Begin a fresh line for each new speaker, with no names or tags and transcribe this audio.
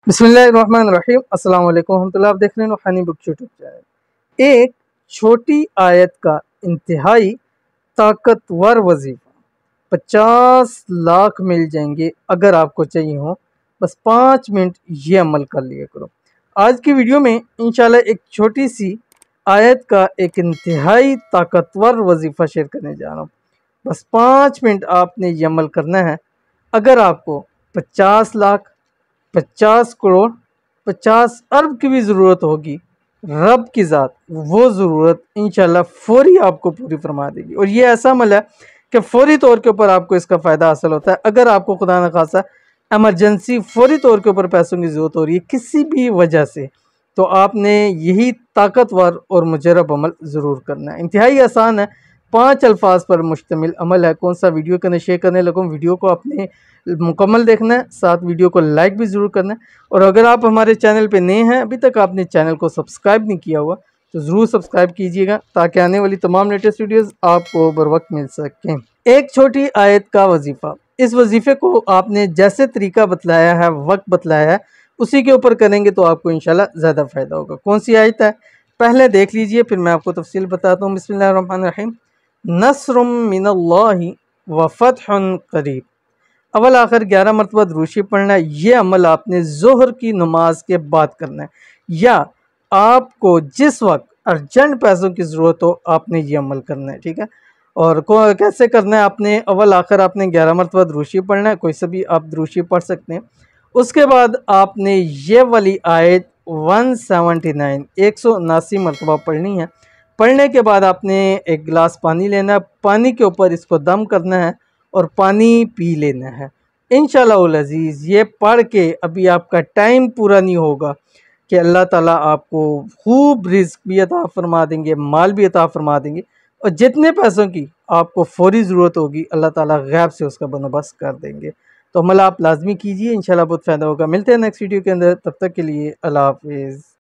बिस्मिल्लाहिर्रहमानिर्रहीम अस्सलाम वालेकुम रहमतुल्लाह। आप देख रहे हैं रूहानी बुक यूट्यूब चैनल। एक छोटी आयत का इंतहाई ताकतवर वजीफा 50 लाख मिल जाएंगे अगर आपको चाहिए हो। बस 5 मिनट ये अमल कर लिया करो। आज की वीडियो में इंशाल्लाह एक छोटी सी आयत का एक इंतहाई ताकतवर वजीफा शेयर करने जा रहा हूँ। बस 5 मिनट आपने ये अमल करना है। अगर आपको 50 लाख, 50 करोड़, 50 अरब की भी ज़रूरत होगी, रब की ज़ात वो ज़रूरत इंशाल्लाह फौरी आपको पूरी फरमा देगी। और ये ऐसा अमल है कि फौरी तौर के ऊपर आपको इसका फ़ायदा हासिल होता है। अगर आपको खुदा न खासा एमरजेंसी फौरी तौर के ऊपर पैसों की ज़रूरत हो रही है किसी भी वजह से, तो आपने यही ताकतवर और मुजरब अमल ज़रूर करना है। इंतहाई आसान है, 5 अल्फाज पर मुश्तमिल अमल है। कौन सा वीडियो करने शेयर करने लगूँ, वीडियो को अपने मुकम्मल देखना है, साथ वीडियो को लाइक भी ज़रूर करना है। और अगर आप हमारे चैनल पे नए हैं, अभी तक आपने चैनल को सब्सक्राइब नहीं किया हुआ, तो ज़रूर सब्सक्राइब कीजिएगा ताकि आने वाली तमाम लेटेस्ट वीडियोस आपको बर वक्त मिल सकें। एक छोटी आयत का वजीफ़ा, इस वजीफ़े को आपने जैसे तरीका बतलाया है, वक्त बतलाया है, उसी के ऊपर करेंगे तो आपको इंशाल्लाह ज़्यादा फ़ायदा होगा। कौन सी आयत है पहले देख लीजिए, फिर मैं आपको तफसील बताता हूँ। बिस्मिल्लाहिर्रहमानिर्रहीम। नस्रुम मिनल्लाहि व फतहुन करीब। अव्वल आखिर 11 मरतबा दुरूशी पढ़ना है। ये अमल आपने ज़ोहर की नमाज के बाद करना है, या आपको जिस वक्त अर्जेंट पैसों की ज़रूरत हो आपने ये अमल करना है, ठीक है। और कैसे करना है, आपने अव्वल आखिर आपने 11 मरतबा दुरूशी पढ़ना है, कोई सा भी आप दुरूशी पढ़ सकते हैं। उसके बाद आपने ये वाली आयत 179 179 मरतबा पढ़नी है। पढ़ने के बाद आपने एक गिलास पानी लेना है, पानी के ऊपर इसको दम करना है और पानी पी लेना है। इंशाअल्लाह अज़ीज़ ये पढ़ के अभी आपका टाइम पूरा नहीं होगा कि अल्लाह ताला आपको खूब रिज़्क भी अता फरमा देंगे, माल भी अता फरमा देंगे, और जितने पैसों की आपको फ़ौरी ज़रूरत होगी अल्लाह ताला गैब से उसका बंदोबस्त कर देंगे। तो अमल आप लाज़मी कीजिए, इंशाअल्लाह बहुत फ़ायदा होगा। मिलते हैं नेक्स्ट वीडियो के अंदर, तब तक के लिए अल्लाह हाफ़िज़।